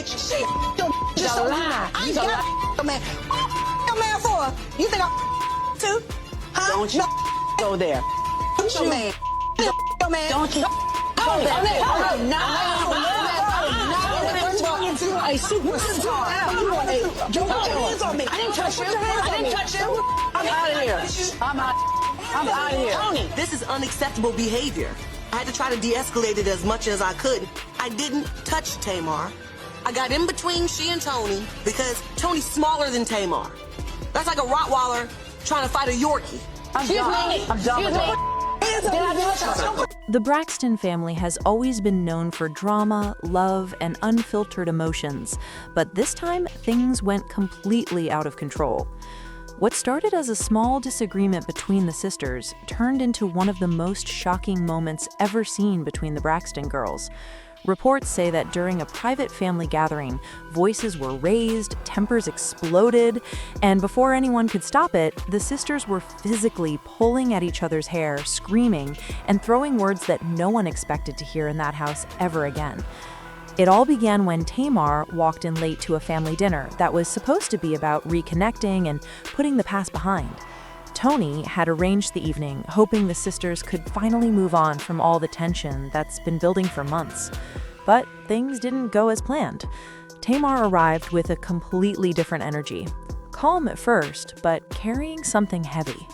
bitch. Shit, your just so lie. I ain't got your man. Your man for? You think I'm too? Huh? Don't you go there. Don't your man. Your man. Don't you go there. You are a superstar. You put your hands on me. I didn't touch you. I didn't touch you. I'm out of here. I'm out of here. Tony, this is unacceptable behavior. I had to try to de-escalate it as much as I could. I didn't touch Tamar. I got in between she and Tony because Tony's smaller than Tamar. That's like a Rottweiler trying to fight a Yorkie. I'm done with it. The Braxton family has always been known for drama, love, and unfiltered emotions, but this time things went completely out of control. What started as a small disagreement between the sisters turned into one of the most shocking moments ever seen between the Braxton girls. Reports say that during a private family gathering, voices were raised, tempers exploded, and before anyone could stop it, the sisters were physically pulling at each other's hair, screaming, and throwing words that no one expected to hear in that house ever again. It all began when Tamar walked in late to a family dinner that was supposed to be about reconnecting and putting the past behind. Tony had arranged the evening, hoping the sisters could finally move on from all the tension that's been building for months. But things didn't go as planned. Tamar arrived with a completely different energy. Calm at first, but carrying something heavy.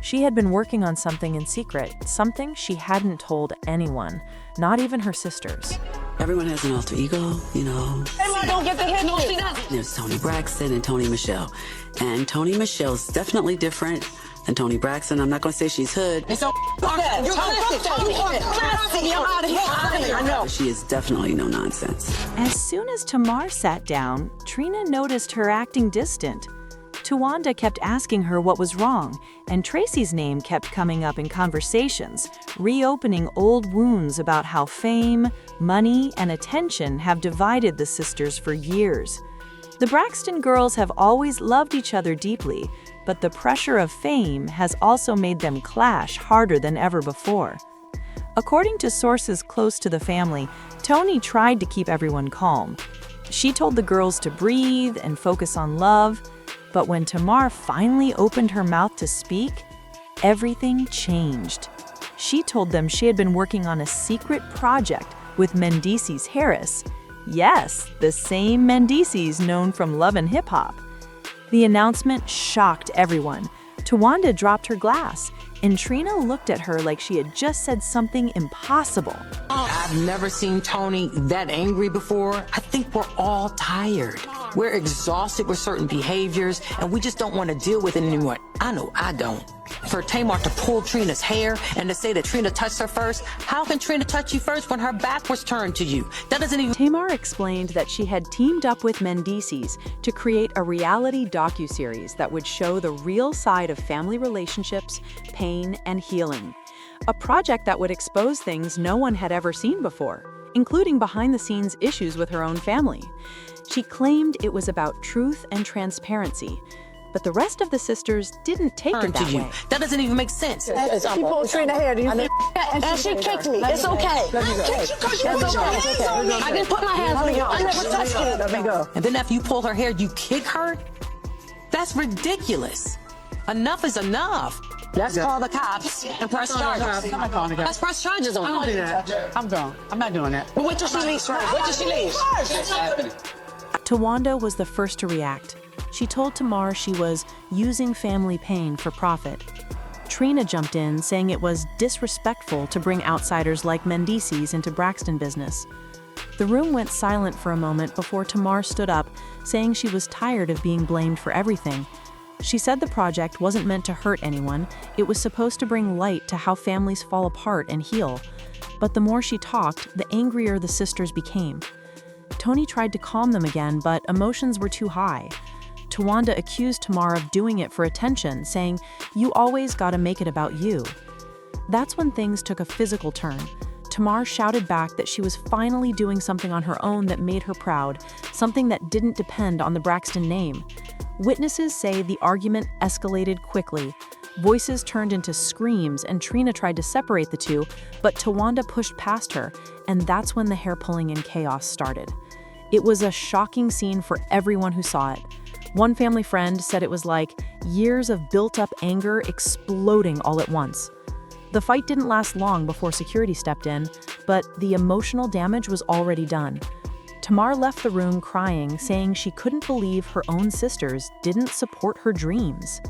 She had been working on something in secret, something she hadn't told anyone, not even her sisters. Everyone has an alter ego, you know. Tamar don't get the hit. No, she doesn't. There's Tony Braxton and Tony Michelle. And Tony Michelle's definitely different than Tony Braxton. I'm not going to say she's hood. It's so bad. You're classic. I'm out of here. I know. She is definitely no nonsense. As soon as Tamar sat down, Trina noticed her acting distant. Tawanda kept asking her what was wrong, and Tracy's name kept coming up in conversations, reopening old wounds about how fame, money, and attention have divided the sisters for years. The Braxton girls have always loved each other deeply, but the pressure of fame has also made them clash harder than ever before. According to sources close to the family, Tony tried to keep everyone calm. She told the girls to breathe and focus on love, but when Tamar finally opened her mouth to speak, everything changed. She told them she had been working on a secret project with Mendecee's Harris. Yes, the same Mendeecees known from Love and Hip Hop. The announcement shocked everyone. Tawanda dropped her glass, and Trina looked at her like she had just said something impossible. I've never seen Tony that angry before. I think we're all tired. We're exhausted with certain behaviors, and we just don't want to deal with it anymore. I know I don't. For Tamar to pull Trina's hair and to say that Trina touched her first, how can Trina touch you first when her back was turned to you? That doesn't even... Tamar explained that she had teamed up with Mendecee's to create a reality docuseries that would show the real side of family relationships, pain, and healing. A project that would expose things no one had ever seen before, including behind-the-scenes issues with her own family. She claimed it was about truth and transparency, but the rest of the sisters didn't take it that way. That doesn't even make sense. She pulled Trina hair. Do you see? And she kicked me. It's okay. I kicked you because you put your hands on me. I didn't put my hands on you. I never touched you. Let me go. And then after you pull her hair, you kick her? That's ridiculous. Enough is enough. Let's call the cops and press charges. Let's press charges on her. I'll do that. I'm gone. I'm not doing that. But wait till she leaves. Wait till she leaves. Tawanda was the first to react. She told Tamar she was using family pain for profit. Trina jumped in, saying it was disrespectful to bring outsiders like Mendecee's into Braxton business. The room went silent for a moment before Tamar stood up, saying she was tired of being blamed for everything. She said the project wasn't meant to hurt anyone, it was supposed to bring light to how families fall apart and heal. But the more she talked, the angrier the sisters became. Tony tried to calm them again, but emotions were too high. Tawanda accused Tamar of doing it for attention, saying, "You always gotta make it about you." That's when things took a physical turn. Tamar shouted back that she was finally doing something on her own that made her proud, something that didn't depend on the Braxton name. Witnesses say the argument escalated quickly. Voices turned into screams, and Trina tried to separate the two, but Tawanda pushed past her, and that's when the hair-pulling and chaos started. It was a shocking scene for everyone who saw it. One family friend said it was like years of built-up anger exploding all at once. The fight didn't last long before security stepped in, but the emotional damage was already done. Tamar left the room crying, saying she couldn't believe her own sisters didn't support her dreams.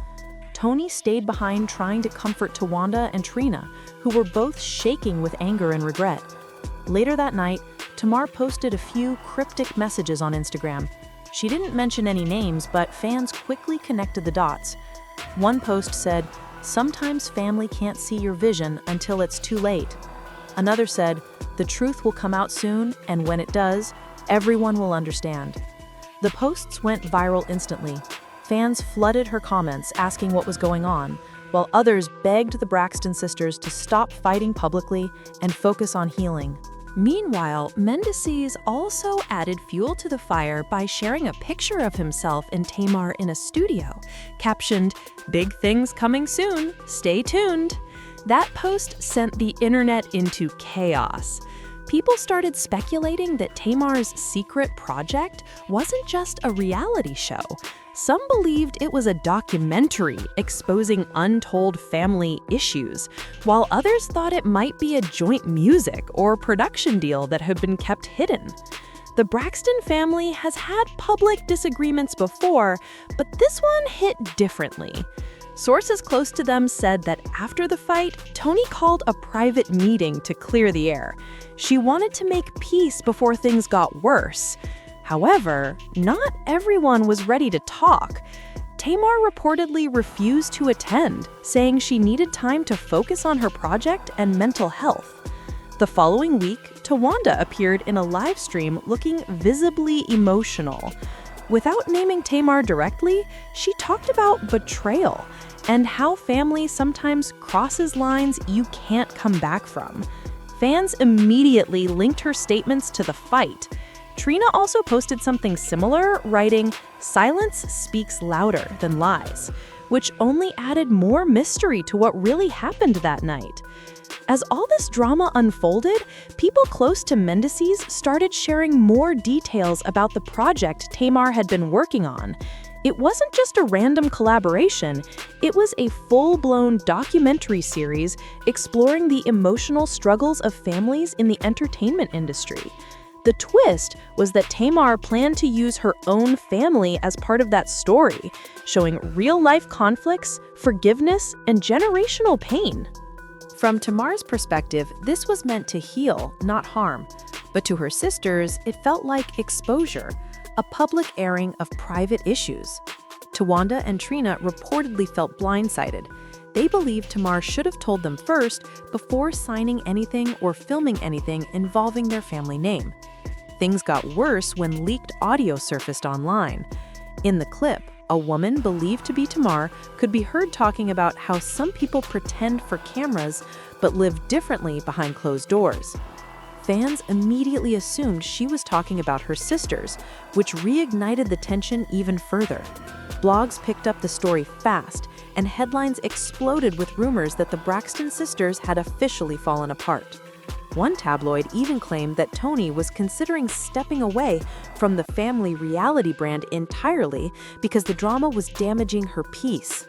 Tony stayed behind trying to comfort Tawanda and Trina, who were both shaking with anger and regret. Later that night, Tamar posted a few cryptic messages on Instagram. She didn't mention any names, but fans quickly connected the dots. One post said, "Sometimes family can't see your vision until it's too late." Another said, "The truth will come out soon, and when it does, everyone will understand." The posts went viral instantly. Fans flooded her comments asking what was going on, while others begged the Braxton sisters to stop fighting publicly and focus on healing. Meanwhile, Mendecee's also added fuel to the fire by sharing a picture of himself and Tamar in a studio, captioned, "Big things coming soon, stay tuned." That post sent the internet into chaos. People started speculating that Tamar's secret project wasn't just a reality show. Some believed it was a documentary exposing untold family issues, while others thought it might be a joint music or production deal that had been kept hidden. The Braxton family has had public disagreements before, but this one hit differently. Sources close to them said that after the fight, Tony called a private meeting to clear the air. She wanted to make peace before things got worse. However, not everyone was ready to talk. Tamar reportedly refused to attend, saying she needed time to focus on her project and mental health. The following week, Tawanda appeared in a live stream looking visibly emotional. Without naming Tamar directly, she talked about betrayal and how family sometimes crosses lines you can't come back from. Fans immediately linked her statements to the fight. Trina also posted something similar, writing, "Silence speaks louder than lies," which only added more mystery to what really happened that night. As all this drama unfolded, people close to Mendecee's started sharing more details about the project Tamar had been working on. It wasn't just a random collaboration, it was a full-blown documentary series exploring the emotional struggles of families in the entertainment industry. The twist was that Tamar planned to use her own family as part of that story, showing real-life conflicts, forgiveness, and generational pain. From Tamar's perspective, this was meant to heal, not harm. But to her sisters, it felt like exposure, a public airing of private issues. Tawanda and Trina reportedly felt blindsided. They believed Tamar should have told them first before signing anything or filming anything involving their family name. Things got worse when leaked audio surfaced online. In the clip, a woman believed to be Tamar could be heard talking about how some people pretend for cameras but live differently behind closed doors. Fans immediately assumed she was talking about her sisters, which reignited the tension even further. Blogs picked up the story fast, and headlines exploded with rumors that the Braxton sisters had officially fallen apart. One tabloid even claimed that Tony was considering stepping away from the family reality brand entirely because the drama was damaging her peace.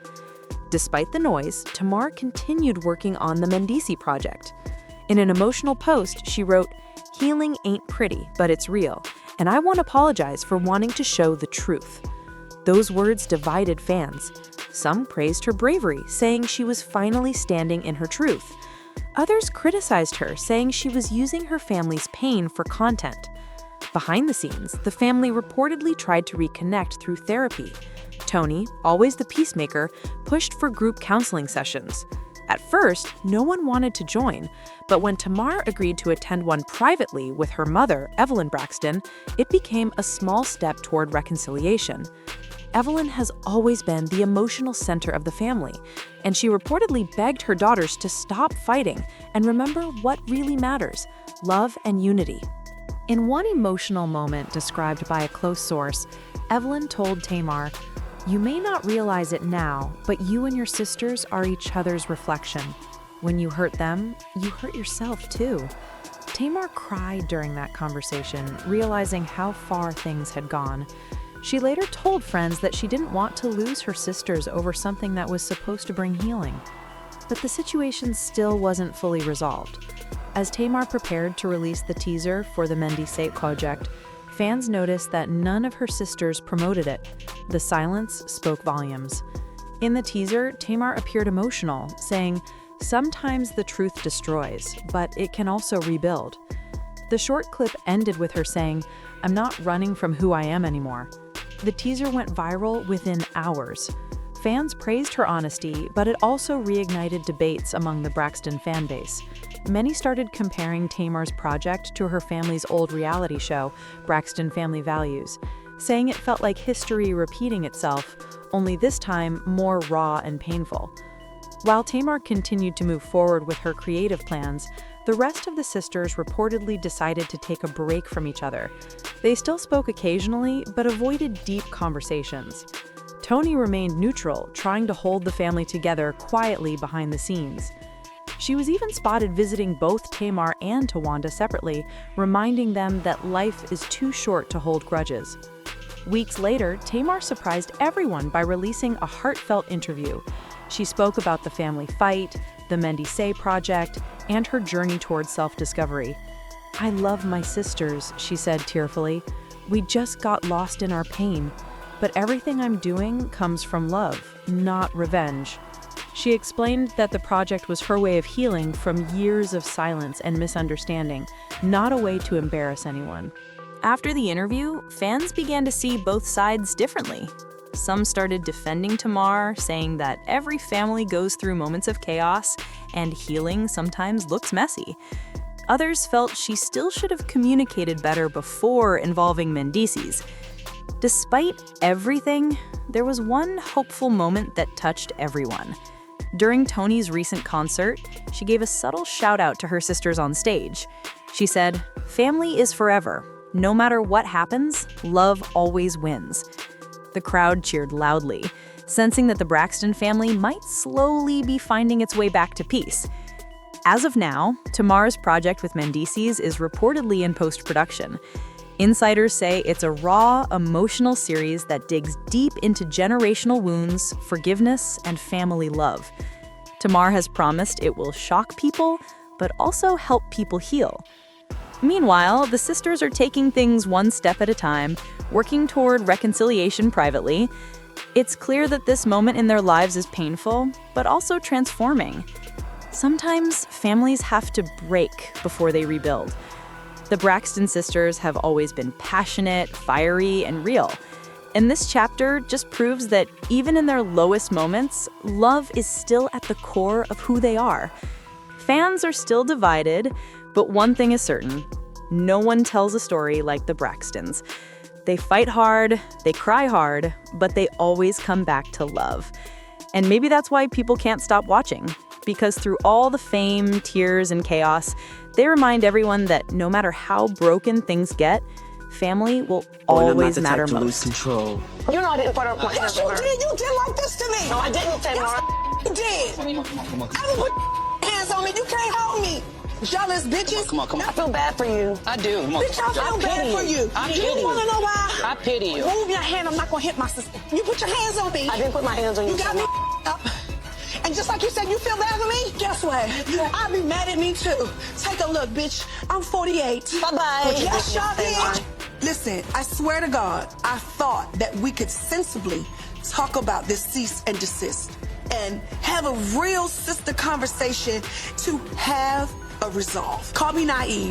Despite the noise, Tamar continued working on the Mendecee project. In an emotional post, she wrote, "Healing ain't pretty, but it's real, and I want to apologize for wanting to show the truth." Those words divided fans. Some praised her bravery, saying she was finally standing in her truth. Others criticized her, saying she was using her family's pain for content. Behind the scenes, the family reportedly tried to reconnect through therapy. Tony, always the peacemaker, pushed for group counseling sessions. At first, no one wanted to join, but when Tamar agreed to attend one privately with her mother, Evelyn Braxton, it became a small step toward reconciliation. Evelyn has always been the emotional center of the family, and she reportedly begged her daughters to stop fighting and remember what really matters: love and unity. In one emotional moment described by a close source, Evelyn told Tamar, "You may not realize it now, but you and your sisters are each other's reflection. When you hurt them, you hurt yourself too." Tamar cried during that conversation, realizing how far things had gone. She later told friends that she didn't want to lose her sisters over something that was supposed to bring healing. But the situation still wasn't fully resolved. As Tamar prepared to release the teaser for the Mendecee project, fans noticed that none of her sisters promoted it. The silence spoke volumes. In the teaser, Tamar appeared emotional, saying, "Sometimes the truth destroys, but it can also rebuild." The short clip ended with her saying, "I'm not running from who I am anymore." The teaser went viral within hours. Fans praised her honesty, but it also reignited debates among the Braxton fan base. Many started comparing Tamar's project to her family's old reality show, Braxton Family Values, saying it felt like history repeating itself, only this time more raw and painful. While Tamar continued to move forward with her creative plans, the rest of the sisters reportedly decided to take a break from each other. They still spoke occasionally, but avoided deep conversations. Toni remained neutral, trying to hold the family together quietly behind the scenes. She was even spotted visiting both Tamar and Tawanda separately, reminding them that life is too short to hold grudges. Weeks later, Tamar surprised everyone by releasing a heartfelt interview. She spoke about the family fight, the Mendecee project, and her journey towards self-discovery. "I love my sisters," she said tearfully. "We just got lost in our pain. But everything I'm doing comes from love, not revenge." She explained that the project was her way of healing from years of silence and misunderstanding, not a way to embarrass anyone. After the interview, fans began to see both sides differently. Some started defending Tamar, saying that every family goes through moments of chaos, and healing sometimes looks messy. Others felt she still should have communicated better before involving Mendecee's. Despite everything, there was one hopeful moment that touched everyone. During Toni's recent concert, she gave a subtle shout-out to her sisters on stage. She said, "Family is forever. No matter what happens, love always wins." The crowd cheered loudly, sensing that the Braxton family might slowly be finding its way back to peace. As of now, Tamar's project with Mendecee's is reportedly in post-production. Insiders say it's a raw, emotional series that digs deep into generational wounds, forgiveness, and family love. Tamar has promised it will shock people, but also help people heal. Meanwhile, the sisters are taking things one step at a time, working toward reconciliation privately. It's clear that this moment in their lives is painful, but also transforming. Sometimes families have to break before they rebuild. The Braxton sisters have always been passionate, fiery, and real. And this chapter just proves that even in their lowest moments, love is still at the core of who they are. Fans are still divided, but one thing is certain: no one tells a story like the Braxtons. They fight hard, they cry hard, but they always come back to love. And maybe that's why people can't stop watching, because through all the fame, tears, and chaos, they remind everyone that no matter how broken things get, family will always matter most. Lose control. You know I didn't put up my hands on her. You did like this to me. No, I didn't, Tamar. You did. I don't put hands on me. You can't hold me. Jealous bitches. Come on. I feel bad for you. I do. Bitch, I feel bad for you. I Do pity you want to you. know why? I pity you. Move your hand. I'm not going to hit my sister. You put your hands on me. I didn't put my hands on you. You got me up. And just like you said, you feel bad for me? Guess what? I'll be mad at me too. Take a look, bitch. I'm 48. Bye-bye. Yes, y'all did. Listen, I swear to God, I thought that we could sensibly talk about this cease and desist and have a real sister conversation to have a resolve. Call me naive.